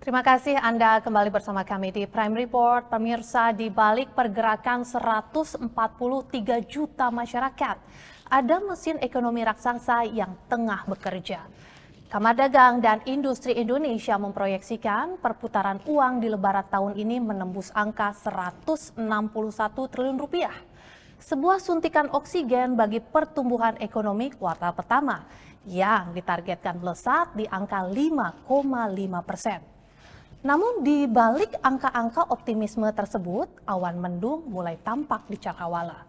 Terima kasih Anda kembali bersama kami di Prime Report. Pemirsa, di balik pergerakan 143 juta masyarakat, ada mesin ekonomi raksasa yang tengah bekerja. Kamar Dagang dan Industri Indonesia memproyeksikan perputaran uang di Lebaran tahun ini menembus angka 161 triliun rupiah. Sebuah suntikan oksigen bagi pertumbuhan ekonomi kuartal pertama yang ditargetkan melesat di angka 5,5%. Namun di balik angka-angka optimisme tersebut, awan mendung mulai tampak di cakrawala.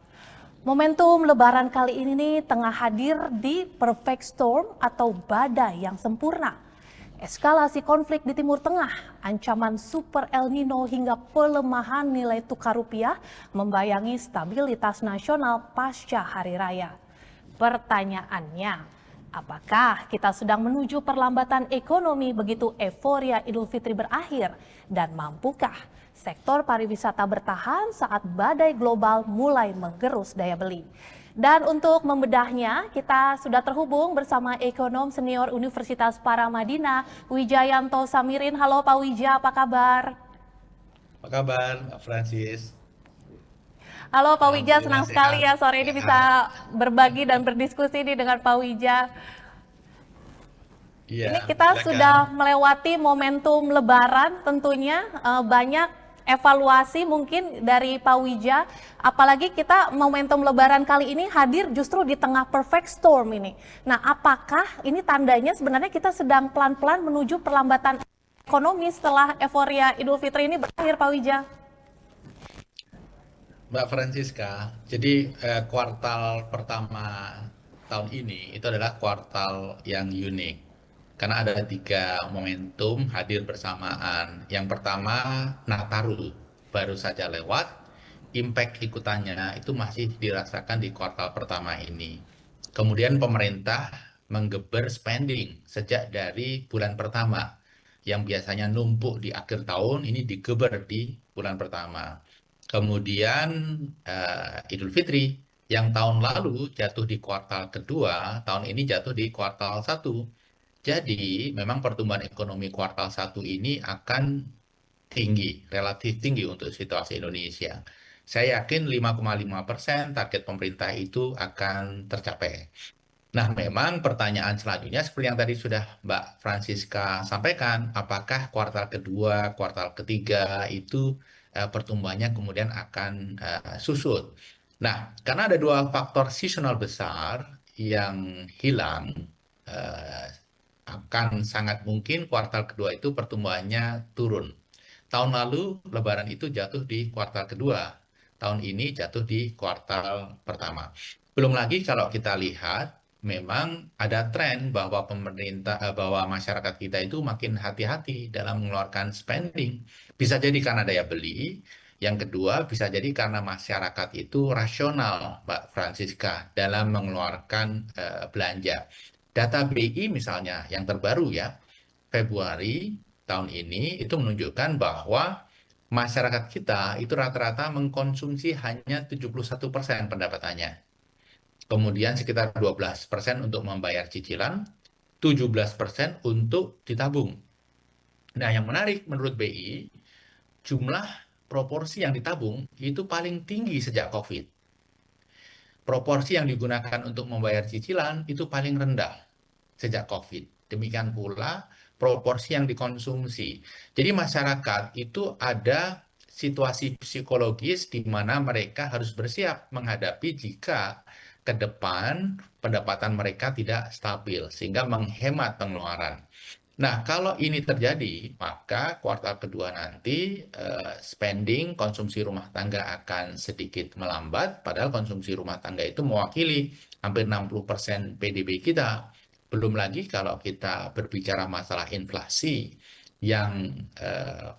Momentum Lebaran kali ini nih tengah hadir di perfect storm atau badai yang sempurna. Eskalasi konflik di Timur Tengah, ancaman super El Nino hingga pelemahan nilai tukar rupiah membayangi stabilitas nasional pasca Hari Raya. Pertanyaannya, apakah kita sedang menuju perlambatan ekonomi begitu euforia Idul Fitri berakhir? Dan mampukah sektor pariwisata bertahan saat badai global mulai menggerus daya beli? Dan untuk membedahnya, kita sudah terhubung bersama ekonom senior Universitas Paramadina, Wijayanto Samirin. Halo Pak Wija, apa kabar? Apa kabar, Mbak Francis? Halo Pak Wija, Alhamdulillah senang sekali sehat. ya sore ini Sehat. bisa berbagi dan berdiskusi nih dengan Pak Wija. Iya, Ini kita silakan. sudah melewati momentum Lebaran tentunya, banyak evaluasi mungkin dari Pak Wija, apalagi kita momentum Lebaran kali ini hadir justru di tengah perfect storm ini. Nah, apakah ini tandanya sebenarnya kita sedang pelan-pelan menuju perlambatan ekonomi setelah euforia Idul Fitri ini berakhir, Pak Wija? Mbak Francisca, jadi kuartal pertama tahun ini itu adalah kuartal yang unik. Karena ada tiga momentum hadir bersamaan. Yang pertama, Nataru baru saja lewat. Impact ikutannya itu masih dirasakan di kuartal pertama ini. Kemudian pemerintah menggeber spending sejak dari bulan pertama. Yang biasanya numpuk di akhir tahun, ini digeber di bulan pertama. Kemudian Idul Fitri yang tahun lalu jatuh di kuartal kedua, tahun ini jatuh di kuartal satu. Jadi memang pertumbuhan ekonomi kuartal satu ini akan tinggi, relatif tinggi untuk situasi Indonesia. Saya yakin 5,5% target pemerintah itu akan tercapai. Nah, memang pertanyaan selanjutnya seperti yang tadi sudah Mbak Francisca sampaikan, apakah kuartal kedua, kuartal ketiga itu pertumbuhannya kemudian akan susut. Nah, karena ada dua faktor seasonal besar yang hilang, eh, akan sangat mungkin kuartal kedua itu pertumbuhannya turun. Tahun lalu Lebaran itu jatuh di kuartal kedua, tahun ini jatuh di kuartal pertama. Belum lagi kalau kita lihat, memang ada tren bahwa bahwa masyarakat kita itu makin hati-hati dalam mengeluarkan spending. Bisa jadi karena daya beli, yang kedua bisa jadi karena masyarakat itu rasional, Mbak Francisca, dalam mengeluarkan belanja. Data BI misalnya yang terbaru ya, Februari tahun ini itu menunjukkan bahwa masyarakat kita itu rata-rata mengkonsumsi hanya 71% pendapatannya. Kemudian sekitar 12% untuk membayar cicilan, 17% untuk ditabung. Nah, yang menarik menurut BI, jumlah proporsi yang ditabung itu paling tinggi sejak COVID. Proporsi yang digunakan untuk membayar cicilan itu paling rendah sejak COVID. Demikian pula proporsi yang dikonsumsi. Jadi masyarakat itu ada situasi psikologis di mana mereka harus bersiap menghadapi jika ke depan pendapatan mereka tidak stabil, sehingga menghemat pengeluaran. Nah, kalau ini terjadi, maka kuartal kedua nanti spending konsumsi rumah tangga akan sedikit melambat, padahal konsumsi rumah tangga itu mewakili hampir 60% PDB kita. Belum lagi kalau kita berbicara masalah inflasi yang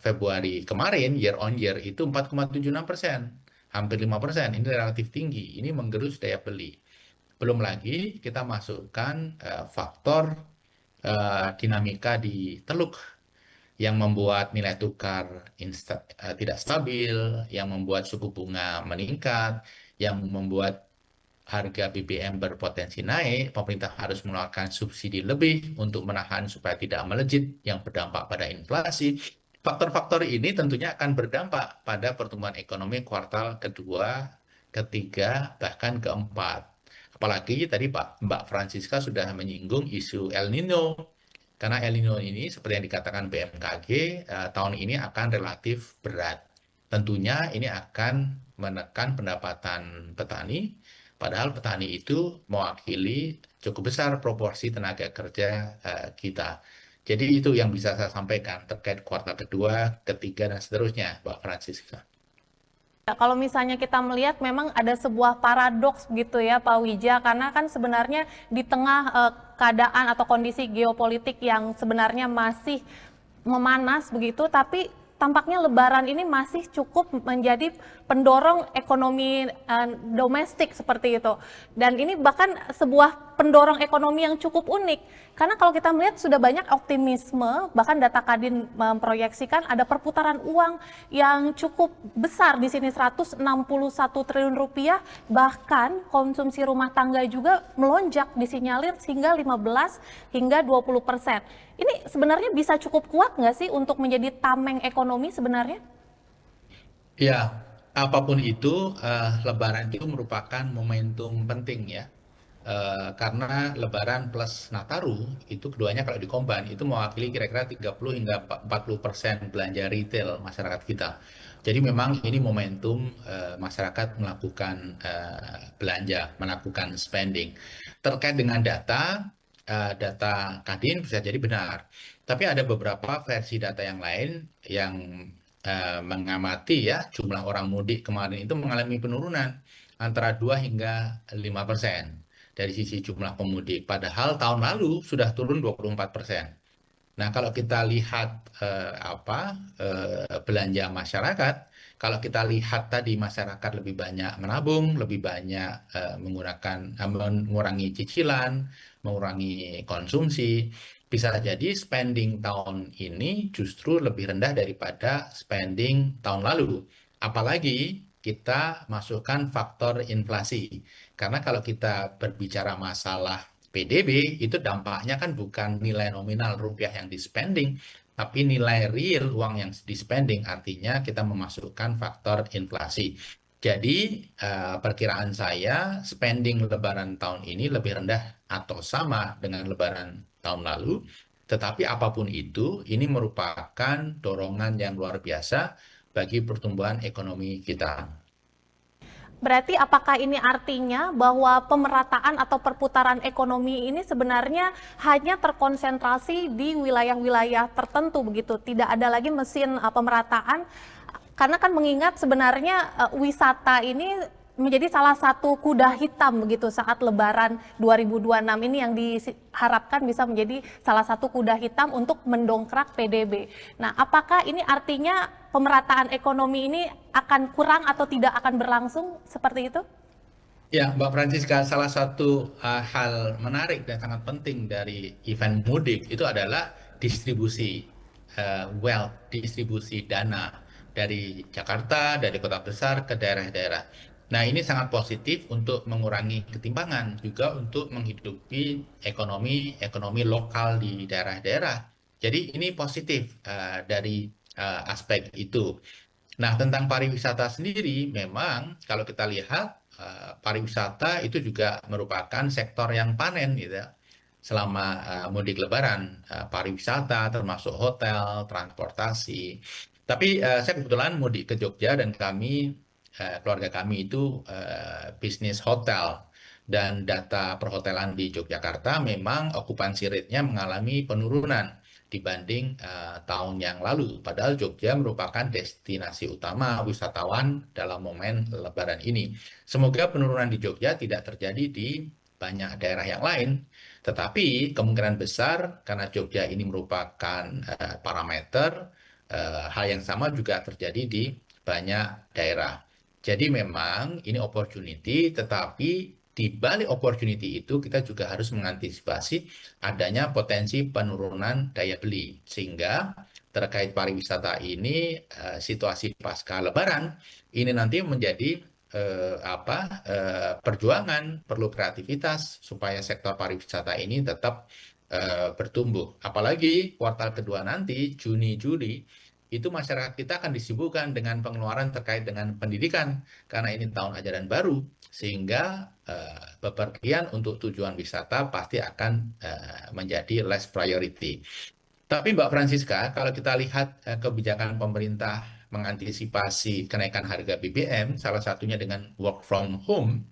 Februari kemarin year on year itu 4,76%, hampir 5%. Ini relatif tinggi. Ini menggerus daya beli. Belum lagi kita masukkan faktor dinamika di Teluk yang membuat nilai tukar tidak stabil, yang membuat suku bunga meningkat, yang membuat harga BBM berpotensi naik, pemerintah harus mengeluarkan subsidi lebih untuk menahan supaya tidak melejit yang berdampak pada inflasi. Faktor-faktor ini tentunya akan berdampak pada pertumbuhan ekonomi kuartal kedua, ketiga, bahkan keempat. Apalagi tadi Mbak Francisca sudah menyinggung isu El Nino. Karena El Nino ini seperti yang dikatakan BMKG, tahun ini akan relatif berat. Tentunya ini akan menekan pendapatan petani, padahal petani itu mewakili cukup besar proporsi tenaga kerja kita. Jadi itu yang bisa saya sampaikan terkait kuartal kedua, ketiga, dan seterusnya, Mbak Francisca. Ya, kalau misalnya kita melihat memang ada sebuah paradoks gitu ya Pak Wija, karena kan sebenarnya di tengah keadaan atau kondisi geopolitik yang sebenarnya masih memanas begitu, tapi tampaknya Lebaran ini masih cukup menjadi pendorong ekonomi domestik seperti itu. Dan ini bahkan sebuah pendorong ekonomi yang cukup unik. Karena kalau kita melihat sudah banyak optimisme, bahkan data Kadin memproyeksikan ada perputaran uang yang cukup besar di sini 161 triliun rupiah, bahkan konsumsi rumah tangga juga melonjak disinyalir hingga 15 hingga 20%. Ini sebenarnya bisa cukup kuat nggak sih untuk menjadi tameng ekonomi sebenarnya? Ya, apapun itu, Lebaran itu merupakan momentum penting ya. Karena Lebaran plus Nataru, itu keduanya kalau dikomban, itu mewakili kira-kira 30 hingga 40% belanja retail masyarakat kita. Jadi memang ini momentum masyarakat melakukan belanja, melakukan spending. Terkait dengan data Kadin bisa jadi benar. Tapi ada beberapa versi data yang lain yang mengamati ya jumlah orang mudik kemarin itu mengalami penurunan antara 2 hingga 5% dari sisi jumlah pemudik. Padahal tahun lalu sudah turun 24%. Nah, kalau kita lihat belanja masyarakat, kalau kita lihat tadi masyarakat lebih banyak menabung, lebih banyak mengurangi cicilan, mengurangi konsumsi, bisa jadi spending tahun ini justru lebih rendah daripada spending tahun lalu. Apalagi kita masukkan faktor inflasi. Karena kalau kita berbicara masalah PDB itu dampaknya kan bukan nilai nominal rupiah yang di-spending, tapi nilai real uang yang di-spending, artinya kita memasukkan faktor inflasi. Jadi perkiraan saya spending Lebaran tahun ini lebih rendah atau sama dengan Lebaran tahun lalu, tetapi apapun itu, ini merupakan dorongan yang luar biasa bagi pertumbuhan ekonomi kita. Berarti apakah ini artinya bahwa pemerataan atau perputaran ekonomi ini sebenarnya hanya terkonsentrasi di wilayah-wilayah tertentu begitu, tidak ada lagi mesin pemerataan? Karena kan mengingat sebenarnya wisata ini menjadi salah satu kuda hitam begitu saat Lebaran 2026 ini yang diharapkan bisa menjadi salah satu kuda hitam untuk mendongkrak PDB. Nah, apakah ini artinya pemerataan ekonomi ini akan kurang atau tidak akan berlangsung seperti itu? Ya, Mbak Francisca, salah satu hal menarik dan sangat penting dari event mudik itu adalah distribusi wealth, distribusi dana dari Jakarta, dari kota besar ke daerah-daerah. Nah, ini sangat positif untuk mengurangi ketimpangan, juga untuk menghidupi ekonomi lokal di daerah-daerah. Jadi ini positif dari aspek itu. Nah, tentang pariwisata sendiri, memang kalau kita lihat pariwisata itu juga merupakan sektor yang panen gitu ya. Selama mudik Lebaran, pariwisata termasuk hotel, transportasi. Tapi saya kebetulan mudik ke Jogja dan keluarga kami itu bisnis hotel. Dan data perhotelan di Yogyakarta memang okupansi rate-nya mengalami penurunan dibanding tahun yang lalu. Padahal Jogja merupakan destinasi utama wisatawan dalam momen Lebaran ini. Semoga penurunan di Jogja tidak terjadi di banyak daerah yang lain. Tetapi kemungkinan besar karena Jogja ini merupakan parameter, hal yang sama juga terjadi di banyak daerah. Jadi memang ini opportunity, tetapi di balik opportunity itu kita juga harus mengantisipasi adanya potensi penurunan daya beli. Sehingga terkait pariwisata ini, situasi pasca Lebaran ini nanti menjadi perjuangan, perlu kreativitas supaya sektor pariwisata ini tetap bertumbuh. Apalagi kuartal kedua nanti, Juni, Juli, itu masyarakat kita akan disibukkan dengan pengeluaran terkait dengan pendidikan karena ini tahun ajaran baru, sehingga bepergian untuk tujuan wisata pasti akan menjadi less priority. Tapi Mbak Francisca, kalau kita lihat kebijakan pemerintah mengantisipasi kenaikan harga BBM, salah satunya dengan work from home,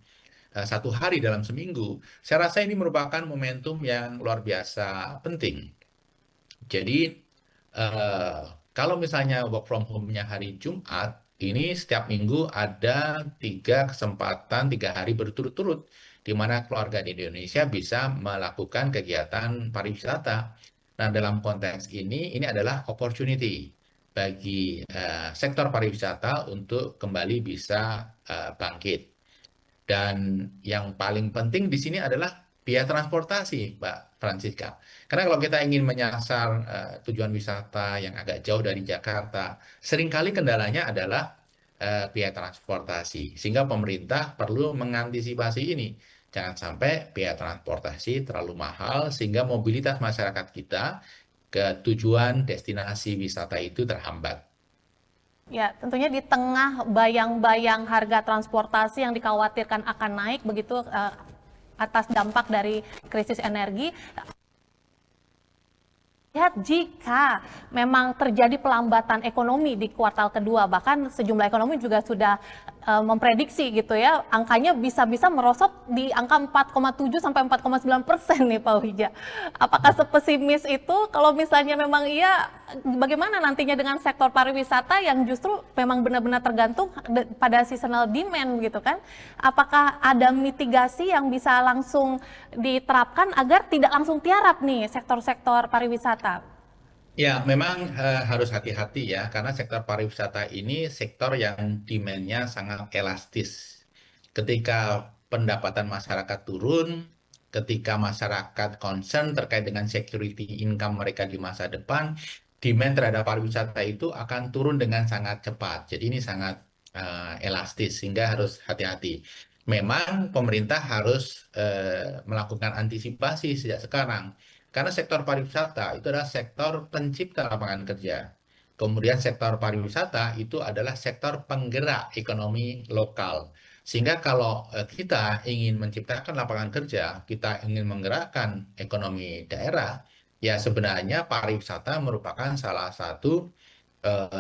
1 hari dalam seminggu, saya rasa ini merupakan momentum yang luar biasa penting. Jadi, eh, kalau misalnya work from home-nya hari Jumat, ini setiap minggu ada 3 kesempatan, 3 hari berturut-turut, di mana keluarga di Indonesia bisa melakukan kegiatan pariwisata. Nah, dalam konteks ini adalah opportunity bagi sektor pariwisata untuk kembali bisa bangkit. Dan yang paling penting di sini adalah biaya transportasi, Mbak Francisca. Karena kalau kita ingin menyasar tujuan wisata yang agak jauh dari Jakarta, seringkali kendalanya adalah biaya transportasi. Sehingga pemerintah perlu mengantisipasi ini. Jangan sampai biaya transportasi terlalu mahal sehingga mobilitas masyarakat kita ke tujuan destinasi wisata itu terhambat. Ya, tentunya di tengah bayang-bayang harga transportasi yang dikhawatirkan akan naik begitu atas dampak dari krisis energi, lihat jika memang terjadi pelambatan ekonomi di kuartal kedua, bahkan sejumlah ekonomi juga sudah memprediksi gitu ya, angkanya bisa-bisa merosot di angka 4,7 sampai 4,9% nih Pak Wija. Apakah sepesimis itu? Kalau misalnya memang iya, bagaimana nantinya dengan sektor pariwisata yang justru memang benar-benar tergantung pada seasonal demand gitu kan? Apakah ada mitigasi yang bisa langsung diterapkan agar tidak langsung tiarap nih sektor-sektor pariwisata? Ya, memang harus hati-hati ya, karena sektor pariwisata ini sektor yang demand-nya sangat elastis. Ketika pendapatan masyarakat turun, ketika masyarakat concern terkait dengan security income mereka di masa depan, demand terhadap pariwisata itu akan turun dengan sangat cepat. Jadi ini sangat elastis, sehingga harus hati-hati. Memang pemerintah harus melakukan antisipasi sejak sekarang. Karena sektor pariwisata itu adalah sektor pencipta lapangan kerja. Kemudian sektor pariwisata itu adalah sektor penggerak ekonomi lokal. Sehingga kalau kita ingin menciptakan lapangan kerja, kita ingin menggerakkan ekonomi daerah, ya sebenarnya pariwisata merupakan salah satu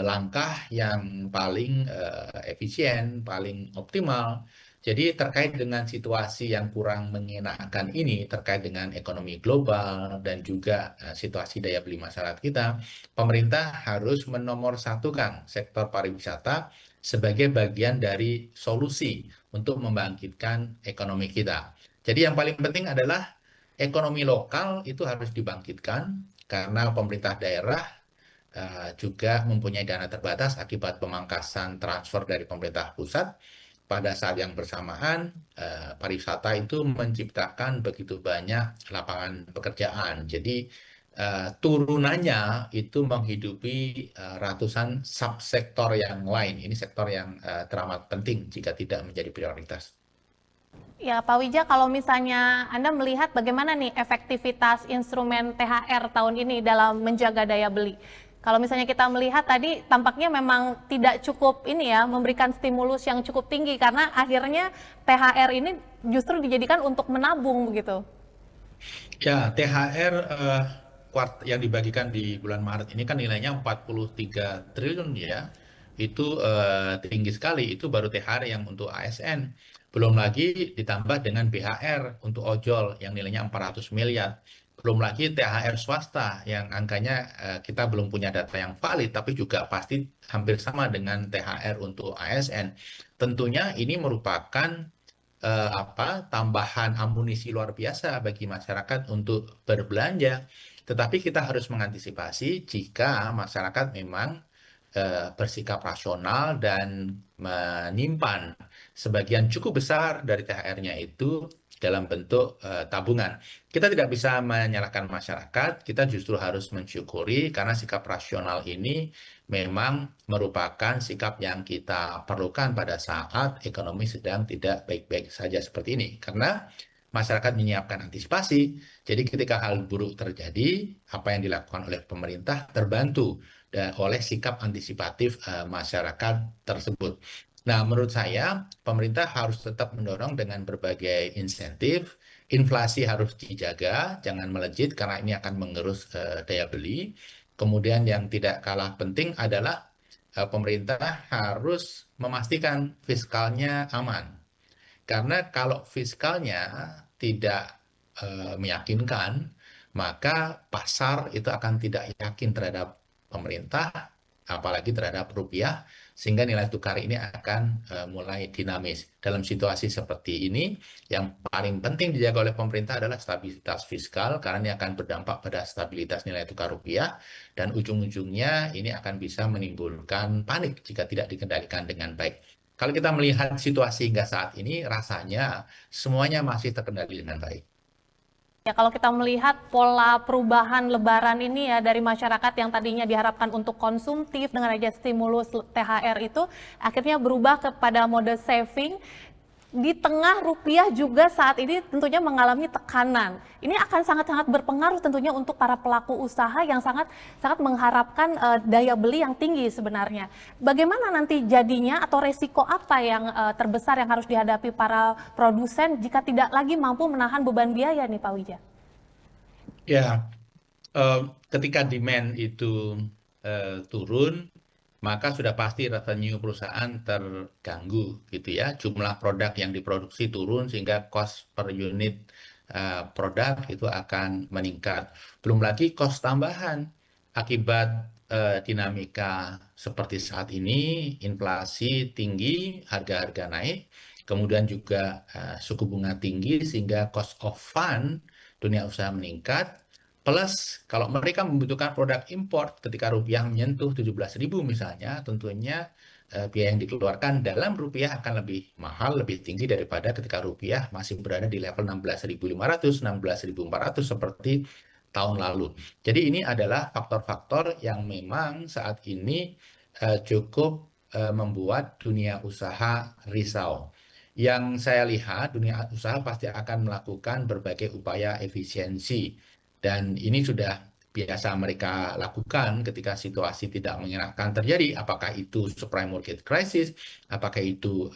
langkah yang paling efisien, paling optimal. Jadi terkait dengan situasi yang kurang mengenakan ini, terkait dengan ekonomi global dan juga situasi daya beli masyarakat kita, pemerintah harus menomorsatukan sektor pariwisata sebagai bagian dari solusi untuk membangkitkan ekonomi kita. Jadi yang paling penting adalah ekonomi lokal itu harus dibangkitkan karena pemerintah daerah juga mempunyai dana terbatas akibat pemangkasan transfer dari pemerintah pusat. Pada saat yang bersamaan, pariwisata itu menciptakan begitu banyak lapangan pekerjaan. Jadi turunannya itu menghidupi ratusan subsektor yang lain. Ini sektor yang teramat penting jika tidak menjadi prioritas. Ya, Pak Wija, kalau misalnya Anda melihat bagaimana nih efektivitas instrumen THR tahun ini dalam menjaga daya beli? Kalau misalnya kita melihat tadi tampaknya memang tidak cukup ini ya, memberikan stimulus yang cukup tinggi karena akhirnya THR ini justru dijadikan untuk menabung begitu. Ya, THR yang dibagikan di bulan Maret ini kan nilainya 43 triliun ya. Itu tinggi sekali. Itu baru THR yang untuk ASN. Belum lagi ditambah dengan BHR untuk ojol yang nilainya 400 miliar. Belum lagi THR swasta yang angkanya kita belum punya data yang valid, tapi juga pasti hampir sama dengan THR untuk ASN. Tentunya ini merupakan tambahan amunisi luar biasa bagi masyarakat untuk berbelanja. Tetapi kita harus mengantisipasi jika masyarakat memang bersikap rasional dan menyimpan sebagian cukup besar dari THR-nya itu dalam bentuk tabungan. Kita tidak bisa menyalahkan masyarakat, kita justru harus mensyukuri karena sikap rasional ini memang merupakan sikap yang kita perlukan pada saat ekonomi sedang tidak baik-baik saja seperti ini. Karena masyarakat menyiapkan antisipasi, jadi ketika hal buruk terjadi, apa yang dilakukan oleh pemerintah terbantu oleh sikap antisipatif masyarakat tersebut. Nah, menurut saya, pemerintah harus tetap mendorong dengan berbagai insentif, inflasi harus dijaga, jangan melejit karena ini akan mengerus daya beli. Kemudian yang tidak kalah penting adalah pemerintah harus memastikan fiskalnya aman. Karena kalau fiskalnya tidak meyakinkan, maka pasar itu akan tidak yakin terhadap pemerintah, apalagi terhadap rupiah, sehingga nilai tukar ini akan mulai dinamis. Dalam situasi seperti ini, yang paling penting dijaga oleh pemerintah adalah stabilitas fiskal, karena ini akan berdampak pada stabilitas nilai tukar rupiah, dan ujung-ujungnya ini akan bisa menimbulkan panik jika tidak dikendalikan dengan baik. Kalau kita melihat situasi hingga saat ini, rasanya semuanya masih terkendali dengan baik. Ya, kalau kita melihat pola perubahan Lebaran ini ya dari masyarakat yang tadinya diharapkan untuk konsumtif dengan aja stimulus THR itu akhirnya berubah kepada mode saving. Di tengah rupiah juga saat ini tentunya mengalami tekanan. Ini akan sangat-sangat berpengaruh tentunya untuk para pelaku usaha yang sangat mengharapkan daya beli yang tinggi sebenarnya. Bagaimana nanti jadinya atau resiko apa yang terbesar yang harus dihadapi para produsen jika tidak lagi mampu menahan beban biaya nih Pak Wija? Ya, ketika demand itu turun, maka sudah pasti revenue perusahaan terganggu gitu ya. Jumlah produk yang diproduksi turun sehingga cost per unit produk itu akan meningkat. Belum lagi cost tambahan akibat dinamika seperti saat ini, inflasi tinggi, harga-harga naik, kemudian juga suku bunga tinggi sehingga cost of fund dunia usaha meningkat. Plus, kalau mereka membutuhkan produk import ketika rupiah menyentuh 17.000 misalnya, tentunya biaya yang dikeluarkan dalam rupiah akan lebih mahal, lebih tinggi daripada ketika rupiah masih berada di level 16.500, 16.400 seperti tahun lalu. Jadi ini adalah faktor-faktor yang memang saat ini cukup membuat dunia usaha risau. Yang saya lihat, dunia usaha pasti akan melakukan berbagai upaya efisiensi dan ini sudah biasa mereka lakukan ketika situasi tidak mengenakan terjadi, apakah itu subprime mortgage crisis, apakah itu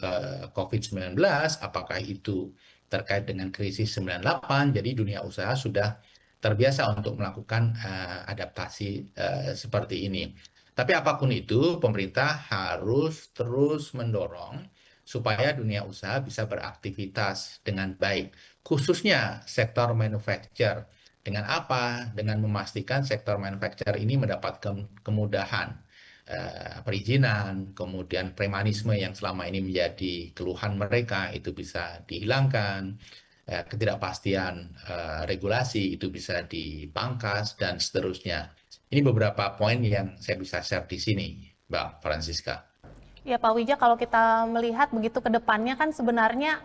COVID-19, apakah itu terkait dengan krisis 98. Jadi dunia usaha sudah terbiasa untuk melakukan adaptasi seperti ini. Tapi apapun itu, pemerintah harus terus mendorong supaya dunia usaha bisa beraktivitas dengan baik, khususnya sektor manufacture. Dengan apa? Dengan memastikan sektor manufacture ini mendapatkan kemudahan perizinan, kemudian premanisme yang selama ini menjadi keluhan mereka itu bisa dihilangkan, ketidakpastian regulasi itu bisa dipangkas, dan seterusnya. Ini beberapa poin yang saya bisa share di sini, Mbak Francisca. Ya Pak Wija, kalau kita melihat begitu ke depannya kan sebenarnya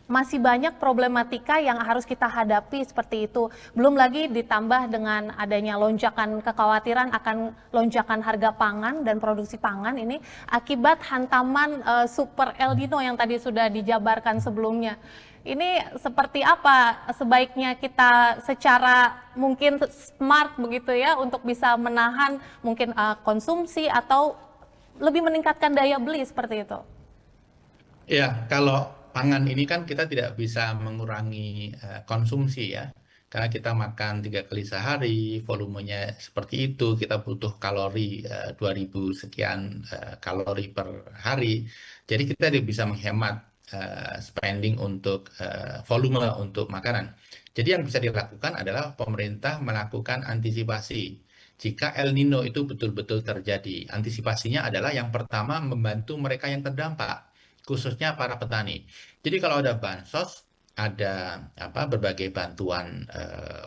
masih banyak problematika yang harus kita hadapi seperti itu. Belum lagi ditambah dengan adanya lonjakan kekhawatiran akan lonjakan harga pangan dan produksi pangan ini akibat hantaman super El Nino yang tadi sudah dijabarkan sebelumnya. Ini seperti apa sebaiknya kita secara mungkin smart begitu ya untuk bisa menahan mungkin konsumsi atau lebih meningkatkan daya beli seperti itu? Ya, kalau pangan ini kan kita tidak bisa mengurangi konsumsi ya. Karena kita makan 3 kali sehari, volumenya seperti itu, kita butuh kalori 2000 sekian kalori per hari. Jadi kita tidak bisa menghemat spending untuk volume untuk makanan. Jadi yang bisa dilakukan adalah pemerintah melakukan antisipasi. Jika El Nino itu betul-betul terjadi, antisipasinya adalah yang pertama membantu mereka yang terdampak, khususnya para petani. Jadi kalau ada bansos, ada berbagai bantuan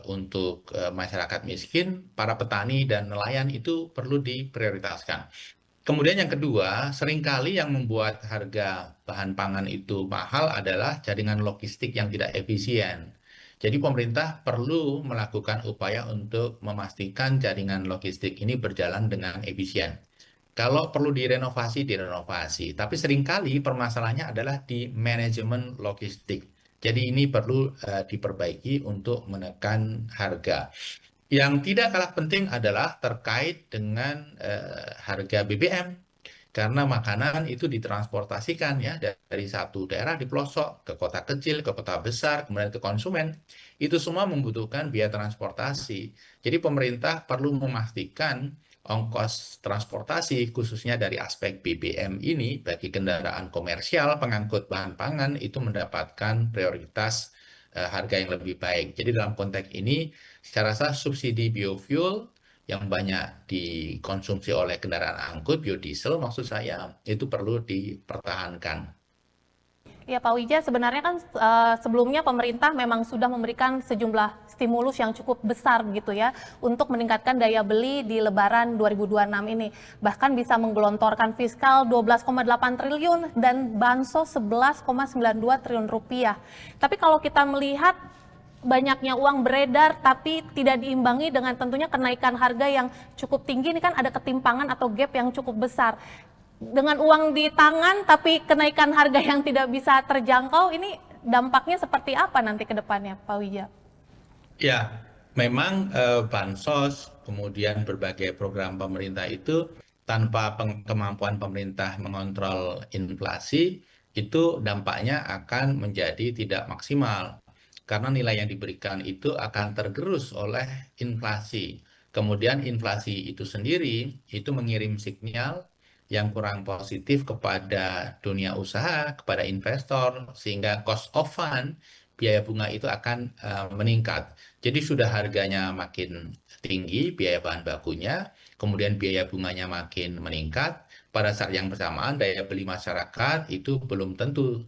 untuk masyarakat miskin, para petani dan nelayan itu perlu diprioritaskan. Kemudian yang kedua, seringkali yang membuat harga bahan pangan itu mahal adalah jaringan logistik yang tidak efisien. Jadi pemerintah perlu melakukan upaya untuk memastikan jaringan logistik ini berjalan dengan efisien. Kalau perlu direnovasi, direnovasi. Tapi seringkali permasalahannya adalah di manajemen logistik. Jadi ini perlu diperbaiki untuk menekan harga. Yang tidak kalah penting adalah terkait dengan harga BBM. Karena makanan itu ditransportasikan ya dari satu daerah di pelosok ke kota kecil, ke kota besar, kemudian ke konsumen. Itu semua membutuhkan biaya transportasi. Jadi pemerintah perlu memastikan ongkos transportasi khususnya dari aspek BBM ini bagi kendaraan komersial pengangkut bahan pangan itu mendapatkan prioritas harga yang lebih baik. Jadi dalam konteks ini saya rasa subsidi biofuel yang banyak dikonsumsi oleh kendaraan angkut, biodiesel maksud saya, itu perlu dipertahankan. Ya Pak Wija, sebenarnya kan sebelumnya pemerintah memang sudah memberikan sejumlah stimulus yang cukup besar gitu ya untuk meningkatkan daya beli di Lebaran 2026 ini. Bahkan bisa menggelontorkan fiskal 12,8 triliun dan bansos 11,92 triliun rupiah. Tapi kalau kita melihat banyaknya uang beredar tapi tidak diimbangi dengan tentunya kenaikan harga yang cukup tinggi, ini kan ada ketimpangan atau gap yang cukup besar. Dengan uang di tangan tapi kenaikan harga yang tidak bisa terjangkau, ini dampaknya seperti apa nanti ke depannya, Pak Wija? Ya, memang bansos, kemudian berbagai program pemerintah itu tanpa kemampuan pemerintah mengontrol inflasi, itu dampaknya akan menjadi tidak maksimal. Karena nilai yang diberikan itu akan tergerus oleh inflasi. Kemudian inflasi itu sendiri itu mengirim sinyal yang kurang positif kepada dunia usaha, kepada investor, sehingga cost of fund, biaya bunga itu akan meningkat. Jadi sudah harganya makin tinggi, biaya bahan bakunya, kemudian biaya bunganya makin meningkat. Pada saat yang bersamaan, daya beli masyarakat itu belum tentu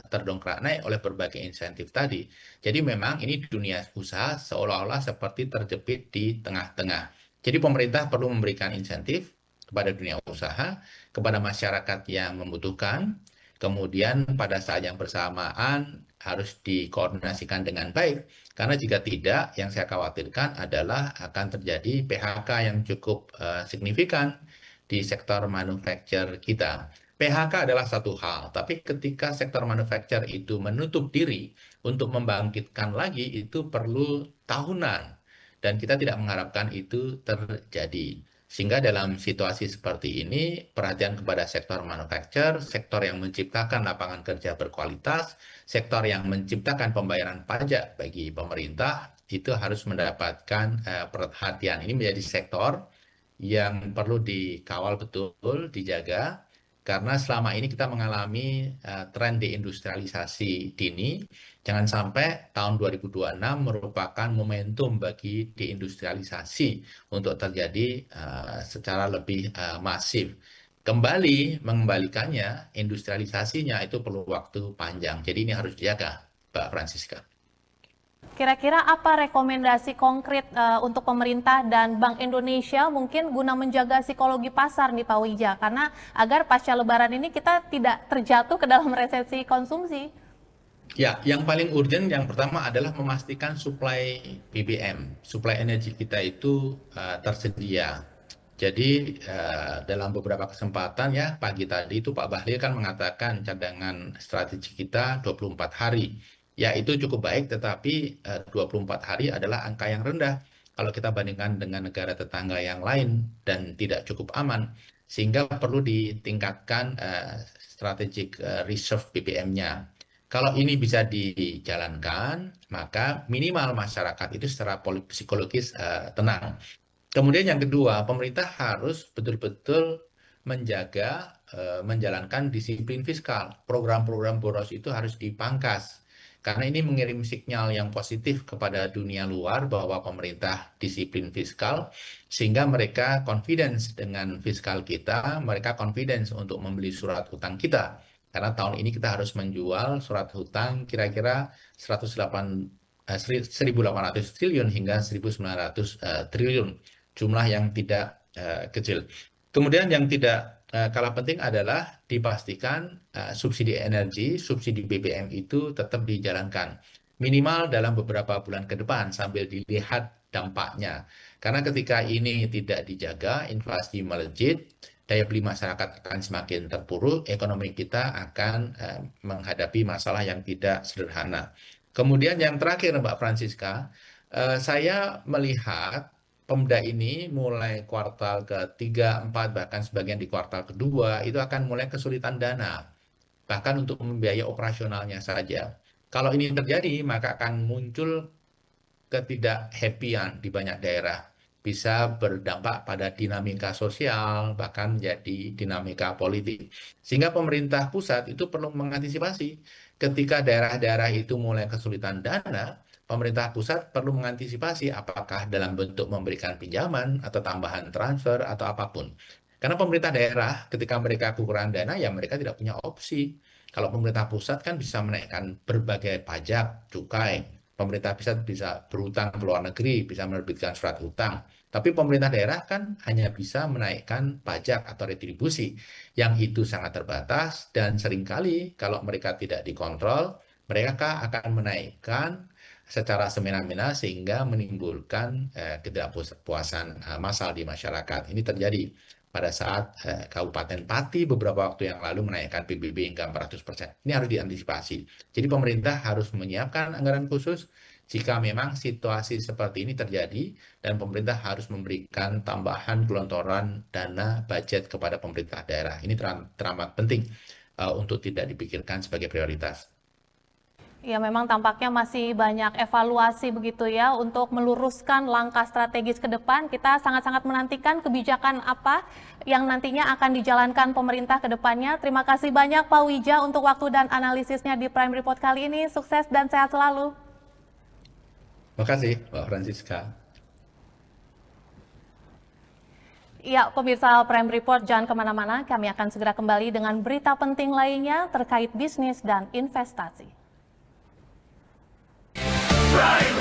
terdongkrak naik oleh berbagai insentif tadi. Jadi memang ini dunia usaha seolah-olah seperti terjepit di tengah-tengah. Jadi pemerintah perlu memberikan insentif kepada dunia usaha, kepada masyarakat yang membutuhkan, kemudian pada saat yang bersamaan harus dikoordinasikan dengan baik. Karena jika tidak, yang saya khawatirkan adalah akan terjadi PHK yang cukup signifikan di sektor manufaktur kita. PHK adalah satu hal, tapi ketika sektor manufaktur itu menutup diri untuk membangkitkan lagi, itu perlu tahunan. Dan kita tidak mengharapkan itu terjadi. Sehingga dalam situasi seperti ini, perhatian kepada sektor manufaktur, sektor yang menciptakan lapangan kerja berkualitas, sektor yang menciptakan pembayaran pajak bagi pemerintah, itu harus mendapatkan perhatian. Ini menjadi sektor yang perlu dikawal betul, dijaga, karena selama ini kita mengalami tren deindustrialisasi dini. Jangan sampai tahun 2026 merupakan momentum bagi deindustrialisasi untuk terjadi secara lebih masif. Kembali mengembalikannya, industrialisasinya itu perlu waktu panjang. Jadi ini harus dijaga, Mbak Francisca. Kira-kira apa rekomendasi konkret untuk pemerintah dan Bank Indonesia mungkin guna menjaga psikologi pasar nih Pak Wija, karena agar pasca Lebaran ini kita tidak terjatuh ke dalam resesi konsumsi? Ya, yang paling urgent yang pertama adalah memastikan suplai BBM, suplai energi kita itu tersedia. Jadi dalam beberapa kesempatan ya pagi tadi itu Pak Bahlil kan mengatakan cadangan strategi kita 24 hari. Ya itu cukup baik tetapi 24 hari adalah angka yang rendah kalau kita bandingkan dengan negara tetangga yang lain dan tidak cukup aman. Sehingga perlu ditingkatkan strategic reserve BBM-nya. Kalau ini bisa dijalankan, maka minimal masyarakat itu secara psikologis tenang. Kemudian yang kedua, pemerintah harus betul-betul menjaga, menjalankan disiplin fiskal. Program-program boros itu harus dipangkas. Karena ini mengirim sinyal yang positif kepada dunia luar bahwa pemerintah disiplin fiskal, sehingga mereka confidence dengan fiskal kita, mereka confidence untuk membeli surat hutang kita. Karena tahun ini kita harus menjual surat hutang kira-kira 1.800 triliun hingga 1.900 triliun, jumlah yang tidak kecil. Kemudian yang tidak skala penting adalah dipastikan subsidi energi, subsidi BBM itu tetap dijalankan. Minimal dalam beberapa bulan ke depan sambil dilihat dampaknya. Karena ketika ini tidak dijaga, inflasi melejit, daya beli masyarakat akan semakin terpuruk, ekonomi kita akan menghadapi masalah yang tidak sederhana. Kemudian yang terakhir Mbak Francisca, saya melihat Pemda ini mulai kuartal ketiga, empat, bahkan sebagian di kuartal kedua, itu akan mulai kesulitan dana, bahkan untuk membiayai operasionalnya saja. Kalau ini terjadi, maka akan muncul ketidakhappyan di banyak daerah. Bisa berdampak pada dinamika sosial, bahkan jadi dinamika politik. Sehingga pemerintah pusat itu perlu mengantisipasi. Ketika daerah-daerah itu mulai kesulitan dana, pemerintah pusat perlu mengantisipasi apakah dalam bentuk memberikan pinjaman atau tambahan transfer atau apapun. Karena pemerintah daerah ketika mereka kekurangan dana ya mereka tidak punya opsi. Kalau pemerintah pusat kan bisa menaikkan berbagai pajak, cukai. Pemerintah pusat bisa berhutang ke luar negeri, bisa menerbitkan surat hutang. Tapi pemerintah daerah kan hanya bisa menaikkan pajak atau retribusi yang itu sangat terbatas dan seringkali kalau mereka tidak dikontrol, mereka akan menaikkan secara semena-mena sehingga menimbulkan ketidakpuasan massal di masyarakat. Ini terjadi pada saat Kabupaten Pati beberapa waktu yang lalu menaikkan PBB hingga 400%. Ini harus diantisipasi. Jadi pemerintah harus menyiapkan anggaran khusus jika memang situasi seperti ini terjadi dan pemerintah harus memberikan tambahan gelontoran dana budget kepada pemerintah daerah. Ini teramat penting untuk tidak dipikirkan sebagai prioritas. Ya, memang tampaknya masih banyak evaluasi begitu ya untuk meluruskan langkah strategis ke depan. Kita sangat-sangat menantikan kebijakan apa yang nantinya akan dijalankan pemerintah ke depannya. Terima kasih banyak Pak Wija untuk waktu dan analisisnya di Prime Report kali ini. Sukses dan sehat selalu. Terima kasih, Mbak Francisca. Ya, pemirsa Prime Report jangan kemana-mana. Kami akan segera kembali dengan berita penting lainnya terkait bisnis dan investasi. Prime